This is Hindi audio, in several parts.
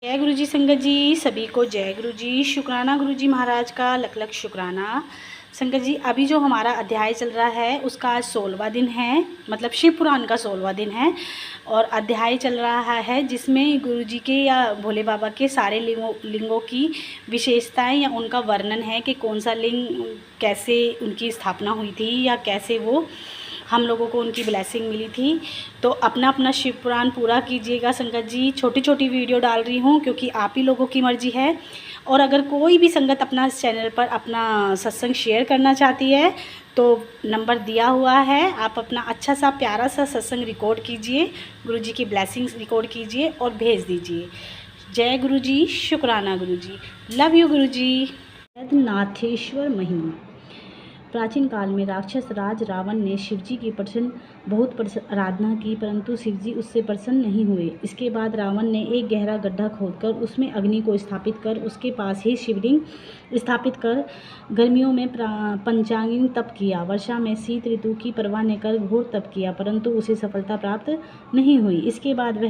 जय गुरु जी संगत जी, सभी को जय गुरु जी। शुक्राना गुरु जी महाराज का लख लख शुक्राना। संगत जी, अभी जो हमारा अध्याय चल रहा है उसका आज 16वां दिन है, मतलब शिव पुराण का 16वां दिन है। और अध्याय चल रहा है जिसमें गुरु जी के या भोले बाबा के सारे लिंगों की विशेषताएं या उनका वर्णन है कि कौन सा लिंग कैसे उनकी स्थापना हुई थी या कैसे वो हम लोगों को उनकी ब्लेसिंग मिली थी। तो अपना अपना शिव पुराण पूरा कीजिएगा संगत जी। छोटी छोटी वीडियो डाल रही हूँ क्योंकि आप ही लोगों की मर्ज़ी है। और अगर कोई भी संगत अपना इस चैनल पर अपना सत्संग शेयर करना चाहती है तो नंबर दिया हुआ है, आप अपना अच्छा सा प्यारा सा सत्संग रिकॉर्ड कीजिए, गुरु जी की ब्लेसिंग्स रिकॉर्ड कीजिए और भेज दीजिए। जय गुरु जी, शुक्राना गुरु जी, लव यू गुरु जी। नाथेश्वर महिमा। प्राचीन काल में राक्षस राज रावण ने शिवजी की बहुत आराधना की, परंतु शिवजी उससे प्रसन्न नहीं हुए। इसके बाद रावण ने एक गहरा गड्ढा खोदकर उसमें अग्नि को स्थापित कर उसके पास ही शिवलिंग स्थापित कर गर्मियों में पंचांगिक तप किया, वर्षा में शीत ऋतु की परवाह न कर घोर तप किया, परंतु उसे सफलता प्राप्त नहीं हुई। इसके बाद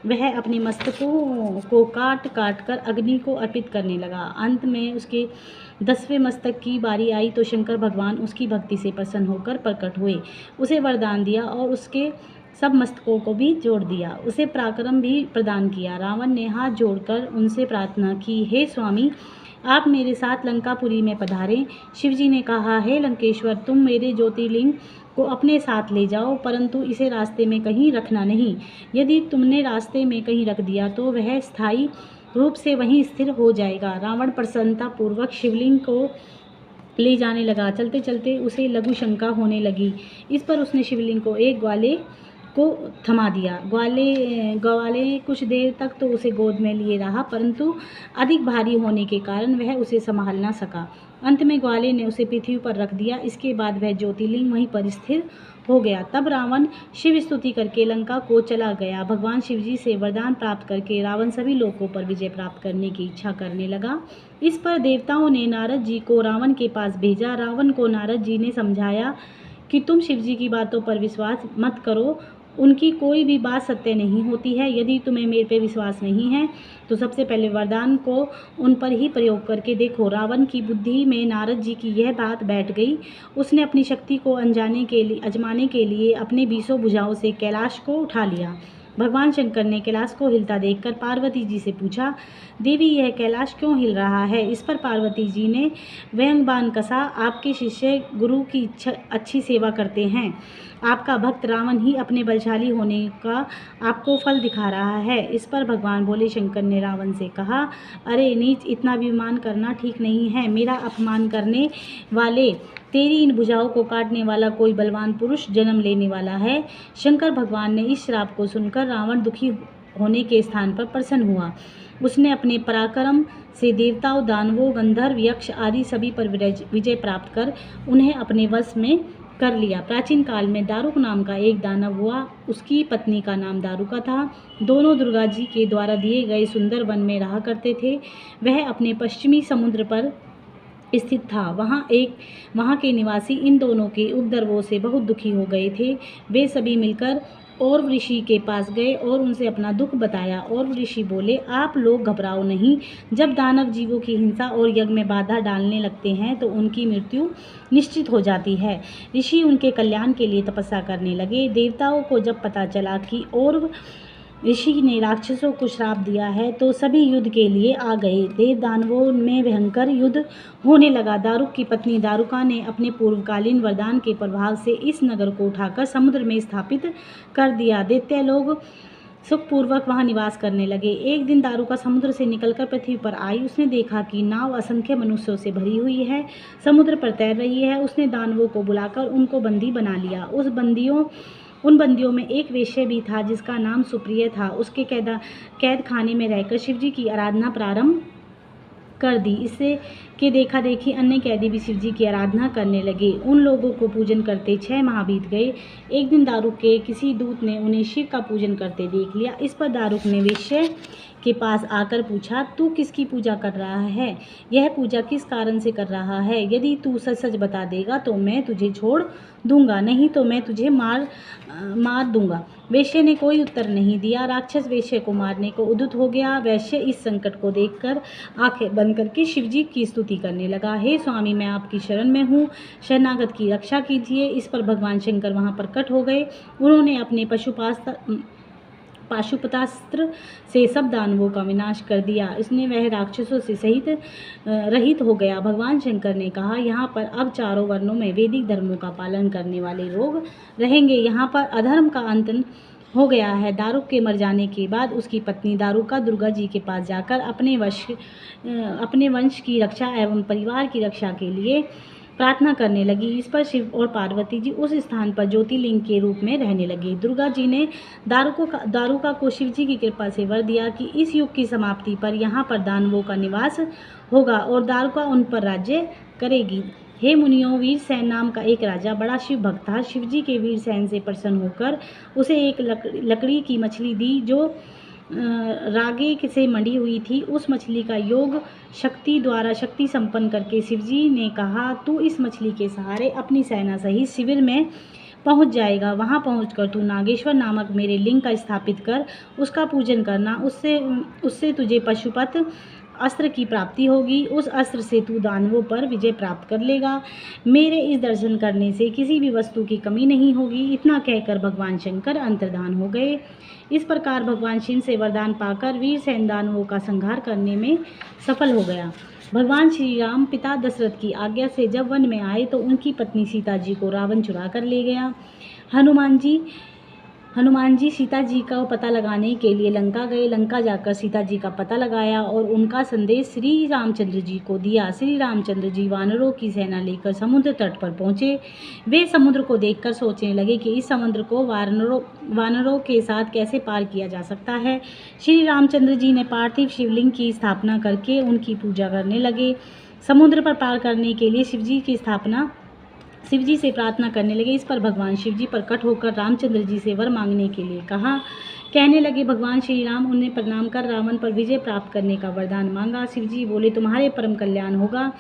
वह अपने मस्तकों को काट काट कर अग्नि को अर्पित करने लगा। अंत में उसके 10वें मस्तक की बारी आई तो शंकर भगवान उसकी भक्ति से प्रसन्न होकर प्रकट हुए, उसे वरदान दिया और उसके सब मस्तकों को भी जोड़ दिया, उसे पराक्रम भी प्रदान किया। रावण ने हाथ जोड़कर उनसे प्रार्थना की, हे स्वामी, आप मेरे साथ लंकापुरी में पधारें। शिवजी ने कहा, हे लंकेश्वर, तुम मेरे ज्योतिर्लिंग को अपने साथ ले जाओ, परंतु इसे रास्ते में कहीं रखना नहीं। यदि तुमने रास्ते में कहीं रख दिया तो वह स्थायी रूप से वहीं स्थिर हो जाएगा। रावण प्रसन्नता पूर्वक शिवलिंग को ले जाने लगा। चलते चलते उसे लघु शंका होने लगी। इस पर उसने शिवलिंग को एक ग्वाले को थमा दिया। ग्वाले कुछ देर तक तो उसे गोद में लिए रहा, परंतु अधिक भारी होने के कारण वह उसे संभाल न सका। अंत में ग्वाले ने उसे पृथ्वी पर रख दिया। इसके बाद वह ज्योतिर्लिंग वहीं पर स्थिर हो गया। तब रावण शिव स्तुति करके लंका को चला गया। भगवान शिवजी से वरदान प्राप्त करके रावण सभी लोगों पर विजय प्राप्त करने की इच्छा करने लगा। इस पर देवताओं ने नारद जी को रावण के पास भेजा। रावण को नारद जी ने समझाया कि तुम शिवजी की बातों पर विश्वास मत करो, उनकी कोई भी बात सत्य नहीं होती है। यदि तुम्हें मेरे पे विश्वास नहीं है तो सबसे पहले वरदान को उन पर ही प्रयोग करके देखो। रावण की बुद्धि में नारद जी की यह बात बैठ गई। उसने अपनी शक्ति को आजमाने के लिए अपने 20 भुजाओं से कैलाश को उठा लिया। भगवान शंकर ने कैलाश को हिलता देखकर पार्वती जी से पूछा, देवी, यह कैलाश क्यों हिल रहा है? इस पर पार्वती जी ने व्यंग्यबाण कसा, आपके शिष्य गुरु की अच्छी सेवा करते हैं, आपका भक्त रावण ही अपने बलशाली होने का आपको फल दिखा रहा है। इस पर भगवान भोले शंकर ने रावण से कहा, अरे नीच, इतना अभिमान करना ठीक नहीं है। मेरा अपमान करने वाले, तेरी इन भुजाओं को काटने वाला कोई बलवान पुरुष जन्म लेने वाला है। शंकर भगवान ने इस श्राप को सुनकर रावण दुखी होने के स्थान पर प्रसन्न हुआ। उसने अपने पराक्रम से देवताओं, दानवों, गंधर्व, यक्ष आदि सभी पर विजय प्राप्त कर उन्हें अपने वश में कर लिया। प्राचीन काल में दारुक नाम का एक दानव हुआ। उसकी पत्नी का नाम दारुका था। दोनों दुर्गा जी के द्वारा दिए गए सुंदर वन में रहा करते थे। वह अपने पश्चिमी समुद्र पर स्थित था। वहाँ के निवासी इन दोनों के उपद्रवों से बहुत दुखी हो गए थे। वे सभी मिलकर और ऋषि के पास गए और उनसे अपना दुख बताया। और ऋषि बोले, आप लोग घबराओ नहीं। जब दानव जीवों की हिंसा और यज्ञ में बाधा डालने लगते हैं तो उनकी मृत्यु निश्चित हो जाती है। ऋषि उनके कल्याण के लिए तपस्या करने लगे। देवताओं को जब पता चला कि और ऋषि ने राक्षसों को श्राप दिया है तो सभी युद्ध के लिए आ गए। देव दानवों में भयंकर युद्ध होने लगा। दारुक की पत्नी दारुका ने अपने पूर्वकालीन वरदान के प्रभाव से इस नगर को उठाकर समुद्र में स्थापित कर दिया। दैत्य लोग सुखपूर्वक वहां निवास करने लगे। एक दिन दारुका समुद्र से निकलकर पृथ्वी पर आई। उसने देखा कि नाव असंख्य मनुष्यों से भरी हुई है, समुद्र पर तैर रही है। उसने दानवों को बुलाकर उनको बंदी बना लिया। उन बंदियों में एक वेश्या भी था जिसका नाम सुप्रिय था। उसके कैद खाने में रहकर शिवजी की आराधना प्रारंभ कर दी। इससे के देखा देखी अन्य कैदी भी शिवजी की आराधना करने लगे। उन लोगों को पूजन करते 6 माह बीत गए। एक दिन दारुक के किसी दूत ने उन्हें शिव का पूजन करते देख लिया। इस पर दारुक ने वेश्या के पास आकर पूछा, तू किसकी पूजा कर रहा है? यह पूजा किस कारण से कर रहा है? यदि तू सच सच बता देगा तो मैं तुझे छोड़ दूंगा, नहीं तो मैं तुझे मार दूंगा। वैश्य ने कोई उत्तर नहीं दिया। राक्षस वैश्य को मारने को उद्युक्त हो गया। वैश्य इस संकट को देखकर आंखें बंद करके शिवजी की स्तुति करने लगा। हे स्वामी, मैं आपकी शरण में हूँ, शरणागत की रक्षा कीजिए। इस पर भगवान शंकर वहाँ प्रकट हो गए। उन्होंने अपने पाशुपतास्त्र से सब दानवों का विनाश कर दिया। इसने वह राक्षसों से रहित हो गया। भगवान शंकर ने कहा, यहाँ पर अब चारों वर्णों में वैदिक धर्मों का पालन करने वाले लोग रहेंगे। यहाँ पर अधर्म का अंत हो गया है। दारुक के मर जाने के बाद उसकी पत्नी दारुका दुर्गा जी के पास जाकर अपने वंश की रक्षा एवं परिवार की रक्षा के लिए प्रार्थना करने लगी। इस पर शिव और पार्वती जी उस स्थान पर ज्योतिर्लिंग के रूप में रहने लगे। दुर्गा जी ने दारुका को शिव जी की कृपा से वर दिया कि इस युग की समाप्ति पर यहाँ पर दानवों का निवास होगा और दारुका उन पर राज्य करेगी। हे मुनियों, वीरसेन नाम का एक राजा बड़ा शिव भक्त था। शिव जी के वीरसेन से प्रसन्न होकर उसे एक लकड़ी की मछली दी जो रागे से मंडी हुई थी। उस मछली का योग शक्ति द्वारा शक्ति संपन्न करके शिवजी ने कहा, तू इस मछली के सहारे अपनी सेना सहित शिविर में पहुंच जाएगा। वहां पहुंचकर तू नागेश्वर नामक मेरे लिंग का स्थापित कर उसका पूजन करना। उससे तुझे पशुपत अस्त्र की प्राप्ति होगी। उस अस्त्र से तू दानवों पर विजय प्राप्त कर लेगा। मेरे इस दर्शन करने से किसी भी वस्तु की कमी नहीं होगी। इतना कहकर भगवान शंकर अंतर्धान हो गए। इस प्रकार भगवान शिव से वरदान पाकर वीरसेन दानवों का संहार करने में सफल हो गया। भगवान श्री राम पिता दशरथ की आज्ञा से जब वन में आए तो उनकी पत्नी सीता जी को रावण चुरा कर ले गया। हनुमान जी सीता जी का पता लगाने के लिए लंका गए। लंका जाकर सीता जी का पता लगाया और उनका संदेश श्री रामचंद्र जी को दिया। श्री रामचंद्र जी वानरों की सेना लेकर समुद्र तट पर पहुँचे। वे समुद्र को देखकर सोचने लगे कि इस समुद्र को वानरों के साथ कैसे पार किया जा सकता है। श्री रामचंद्र जी ने पार्थिव शिवलिंग की स्थापना करके उनकी पूजा करने लगे। समुद्र पर पार करने के लिए शिवजी से प्रार्थना करने लगे। इस पर भगवान शिवजी प्रकट होकर रामचंद्र जी से वर मांगने के लिए कहा। कहने लगे, भगवान श्री राम उन्हें प्रणाम कर रावण पर विजय प्राप्त करने का वरदान मांगा। शिवजी बोले, तुम्हारे परम कल्याण होगा,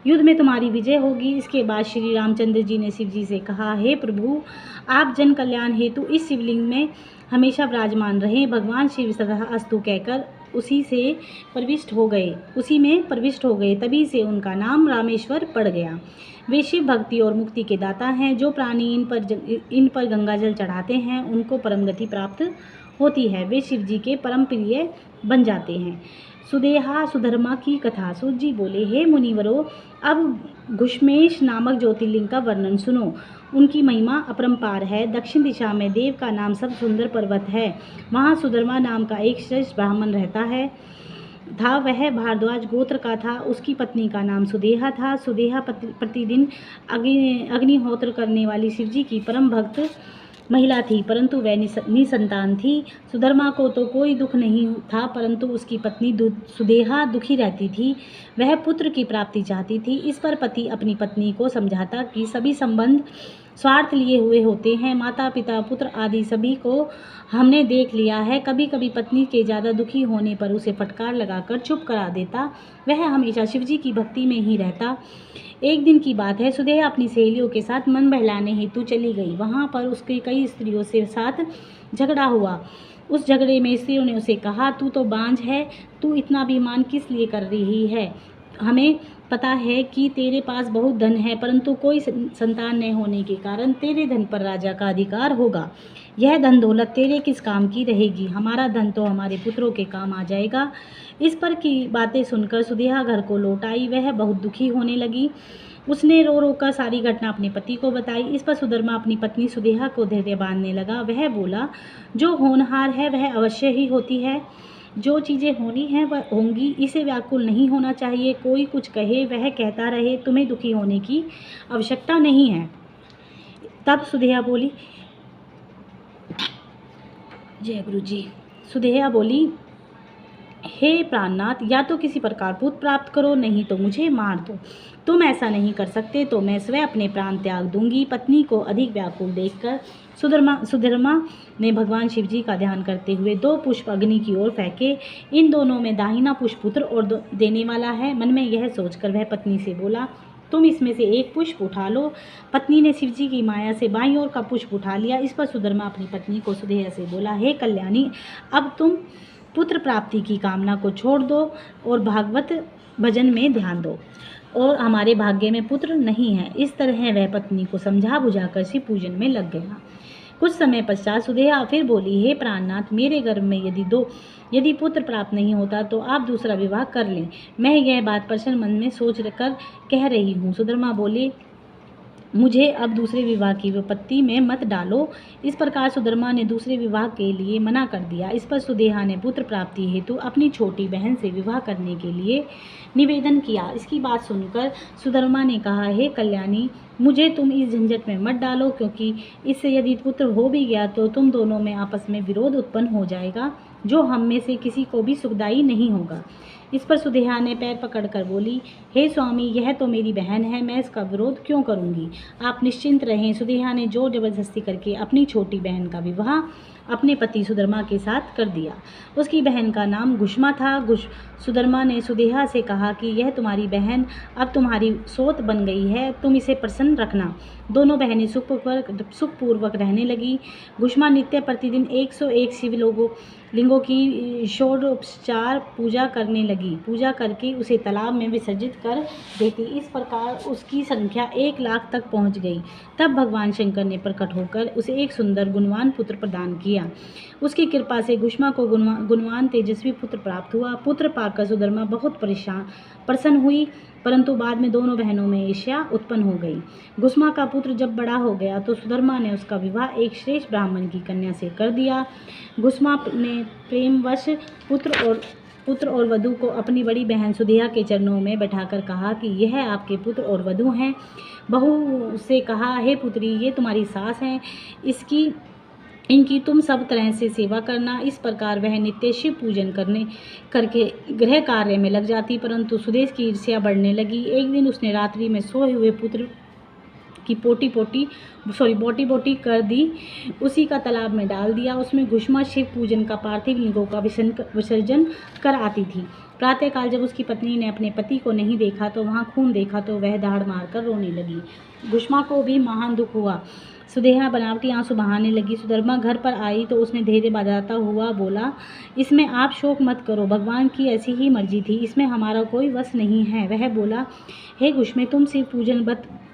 युद्ध में तुम्हारी विजय होगी। इसके बाद श्री रामचंद्र जी ने शिवजी से कहा, हे प्रभु, आप जन कल्याण हेतु इस शिवलिंग में हमेशा विराजमान रहें। भगवान शिव सदा अस्तु कहकर उसी में प्रविष्ट हो गए। तभी से उनका नाम रामेश्वर पड़ गया। वे शिव भक्ति और मुक्ति के दाता हैं। जो प्राणी इन पर गंगाजल चढ़ाते हैं उनको परम गति प्राप्त होती है। वे शिव जी के परम प्रिय बन जाते हैं। सुदेहा सुधर्मा की कथा। सूत जी बोले, हे मुनिवरों, अब घुश्मेश नामक ज्योतिर्लिंग का वर्णन सुनो। उनकी महिमा अपरंपार है। दक्षिण दिशा में देव का नाम सब सुंदर पर्वत है। वहाँ सुधर्मा नाम का एक श्रेष्ठ ब्राह्मण रहता था। वह भारद्वाज गोत्र का था। उसकी पत्नी का नाम सुदेहा था। सुदेहा प्रतिदिन अग्निहोत्र करने वाली शिवजी की परम भक्त महिला थी, परंतु वह निसंतान थी। सुधर्मा को तो कोई दुख नहीं था, परंतु उसकी पत्नी सुदेहा दुखी रहती थी। वह पुत्र की प्राप्ति चाहती थी। इस पर पति अपनी पत्नी को समझाता कि सभी संबंध स्वार्थ लिए हुए होते हैं। माता पिता पुत्र आदि सभी को हमने देख लिया है। कभी कभी पत्नी के ज़्यादा दुखी होने पर उसे फटकार लगाकर चुप करा देता। वह हमेशा शिवजी की भक्ति में ही रहता। एक दिन की बात है, सुदेहा अपनी सहेलियों के साथ मन बहलाने हेतु चली गई। वहाँ पर उसके कई स्त्रियों से साथ झगड़ा हुआ। उस झगड़े में स्त्रियों ने उसे कहा, तू तो बांझ है, तू इतना अभिमान किस लिए कर रही है? हमें पता है कि तेरे पास बहुत धन है, परंतु कोई संतान न होने के कारण तेरे धन पर राजा का अधिकार होगा। यह धन दौलत तेरे किस काम की रहेगी? हमारा धन तो हमारे पुत्रों के काम आ जाएगा। इस पर की बातें सुनकर सुदेहा घर को लौट आई। वह बहुत दुखी होने लगी। उसने रो रो कर सारी घटना अपने पति को बताई। इस पर सुधर्मा अपनी पत्नी सुदेहा को धैर्य बांधने लगा। वह बोला, जो होनहार है वह अवश्य ही होती है। जो चीज़ें होनी हैं वह होंगी। इसे व्याकुल नहीं होना चाहिए। कोई कुछ कहे वह कहता रहे, तुम्हें दुखी होने की आवश्यकता नहीं है। तब सुदेहा बोली, जय गुरु जी। सुदेहा बोली, हे प्राणनाथ, या तो किसी प्रकार पुत्र प्राप्त करो, नहीं तो मुझे मार दो। तुम ऐसा नहीं कर सकते तो मैं स्वयं अपने प्राण त्याग दूंगी। पत्नी को अधिक व्याकुल देखकर सुधर्मा ने भगवान शिव जी का ध्यान करते हुए 2 पुष्प अग्नि की ओर फेंके। इन दोनों में दाहिना पुष्प पुत्र और देने वाला है। मन में यह सोचकर वह पत्नी से बोला, तुम इसमें से एक पुष्प उठा लो। पत्नी ने शिवजी की माया से बाईं ओर का पुष्प उठा लिया। इस पर सुधर्मा अपनी पत्नी को सुदेहा से बोला, हे कल्याणी, अब तुम पुत्र प्राप्ति की कामना को छोड़ दो और भागवत भजन में ध्यान दो, और हमारे भाग्य में पुत्र नहीं है। इस तरह वह पत्नी को समझा बुझाकर शिव पूजन में लग गया। कुछ समय पश्चात सुदेहा फिर बोली, हे प्राणनाथ, मेरे गर्भ में यदि पुत्र प्राप्त नहीं होता तो आप दूसरा विवाह कर लें। मैं यह बात प्रसन्न मन में सोच कर कह रही हूँ। सुधर्मा बोले, मुझे अब दूसरे विवाह की विपत्ति में मत डालो। इस प्रकार सुधर्मा ने दूसरे विवाह के लिए मना कर दिया। इस पर सुदेहा ने पुत्र प्राप्ति हेतु अपनी छोटी बहन से विवाह करने के लिए निवेदन किया। इसकी बात सुनकर सुधर्मा ने कहा, हे कल्याणी, मुझे तुम इस झंझट में मत डालो, क्योंकि इससे यदि पुत्र हो भी गया तो तुम दोनों में आपस में विरोध उत्पन्न हो जाएगा, जो हम में से किसी को भी सुखदायी नहीं होगा। इस पर सुदेहा ने पैर पकड़कर बोली, हे स्वामी, यह तो मेरी बहन है, मैं इसका विरोध क्यों करूंगी? आप निश्चिंत रहें। सुदेहा ने जोर जबरदस्ती करके अपनी छोटी बहन का विवाह अपने पति सुधर्मा के साथ कर दिया। उसकी बहन का नाम घुष्मा था। सुधर्मा ने सुदेहा से कहा कि यह तुम्हारी बहन अब तुम्हारी सोत बन गई है, तुम इसे प्रसन्न रखना। दोनों बहनें सुखपूर्वक रहने लगी। घुष्मा नित्य प्रतिदिन 101 शिवलिंगों की षोडशोपचार पूजा करने लगी। पूजा करके उसे तालाब में विसर्जित कर देती। इस प्रकार उसकी संख्या 1 लाख तक पहुंच गई। तब भगवान शंकर ने प्रकट होकर उसे एक सुंदर गुणवान पुत्र प्रदान किया। उसकी कृपा से घुष्मा को गुणवान तेजस्वी पुत्र प्राप्त हुआ। पुत्र पाकर सुधर्मा बहुत प्रसन्न हुई, परंतु बाद में दोनों बहनों में ईर्ष्या उत्पन्न हो गई। घुष्मा का पुत्र जब बड़ा हो गया तो सुधर्मा ने उसका विवाह एक श्रेष्ठ ब्राह्मण की कन्या से कर दिया। घुष्मा ने प्रेमवश पुत्र और वधू को अपनी बड़ी बहन सुदेहा के चरणों में बैठाकर कहा कि यह आपके पुत्र और वधू हैं। बहू से कहा, हे पुत्री, ये तुम्हारी सास हैं, इनकी तुम सब तरह से सेवा करना। इस प्रकार वह नित्य शिव पूजन करके गृह कार्य में लग जाती, परंतु सुदेश की ईर्ष्या बढ़ने लगी। एक दिन उसने रात्रि में सोए हुए पुत्र की बोटी बोटी कर दी, उसी का तालाब में डाल दिया। उसमें घुष्मा शिव पूजन का पार्थिव लिंगों का विसर्जन कर आती थी। प्रातःकाल जब उसकी पत्नी ने अपने पति को नहीं देखा तो वहाँ खून देखा तो वह दाढ़ मारकर रोने लगी। घुष्मा को भी महान दुख हुआ। सुदेहा बनावटी आंसू बहाने लगी। सुधर्मा घर पर आई तो उसने धैर्य बजाता हुआ बोला, इसमें आप शोक मत करो, भगवान की ऐसी ही मर्जी थी, इसमें हमारा कोई वश नहीं है। वह बोला, हे घुष्मे, तुम शिव पूजन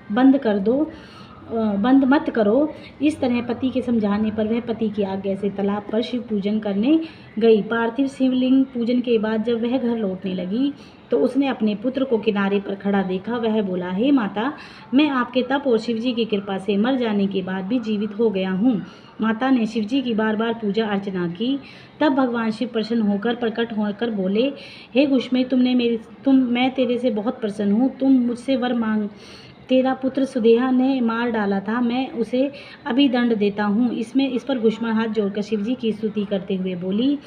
बंद मत करो। इस तरह पति के समझाने पर वह पति की आज्ञा से तालाब पर शिव पूजन करने गई। पार्थिव शिवलिंग पूजन के बाद जब वह घर लौटने लगी तो उसने अपने पुत्र को किनारे पर खड़ा देखा। वह बोला, हे माता, मैं आपके तप और शिवजी की कृपा से मर जाने के बाद भी जीवित हो गया हूँ। माता ने शिवजी की बार बार पूजा अर्चना की। तब भगवान शिव प्रसन्न होकर प्रकट होकर बोले, हे घुष्मे, मैं तेरे से बहुत प्रसन्न हूँ, तुम मुझसे वर मांग। तेरा पुत्र सुदेहा ने मार डाला था, मैं उसे अभी दंड देता हूँ। इस पर घुष्मा हाथ जोड़कर शिवजी की स्तुति करते हुए बोली,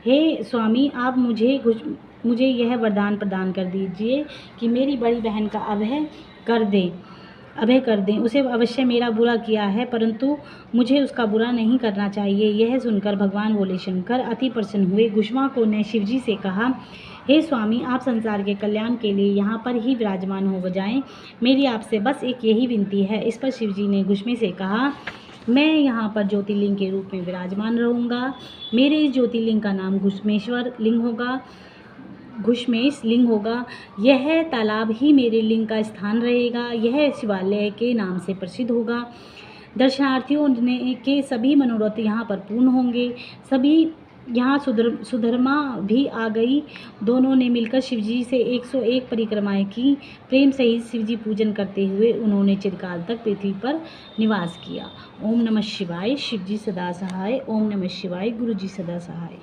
हे स्वामी, आप मुझे यह वरदान प्रदान कर दीजिए कि मेरी बड़ी बहन का अभय कर दें। उसे अवश्य मेरा बुरा किया है, परंतु मुझे उसका बुरा नहीं करना चाहिए। यह सुनकर भगवान भोले शंकर अति प्रसन्न हुए। घुष्मा को ने शिवजी से कहा, हे स्वामी, आप संसार के कल्याण के लिए यहाँ पर ही विराजमान हो जाएं। मेरी आपसे बस एक यही विनती है। इस पर शिवजी ने घुष्मे से कहा, मैं यहाँ पर ज्योतिर्लिंग के रूप में विराजमान रहूँगा। मेरे इस ज्योतिर्लिंग का नाम घुष्मेश लिंग होगा। यह तालाब ही मेरे लिंग का स्थान रहेगा। यह शिवालय के नाम से प्रसिद्ध होगा। दर्शनार्थियों के सभी मनोरथ यहाँ पर पूर्ण होंगे। सभी यहाँ सुधर्मा भी आ गई। दोनों ने मिलकर शिवजी से 101 परिक्रमाएं की। प्रेम सहित शिवजी पूजन करते हुए उन्होंने चिरकाल तक पृथ्वी पर निवास किया। ओम नमः शिवाय। शिवजी सदा सहाय। ओम नमः शिवाय। गुरु जी सदा सहाय।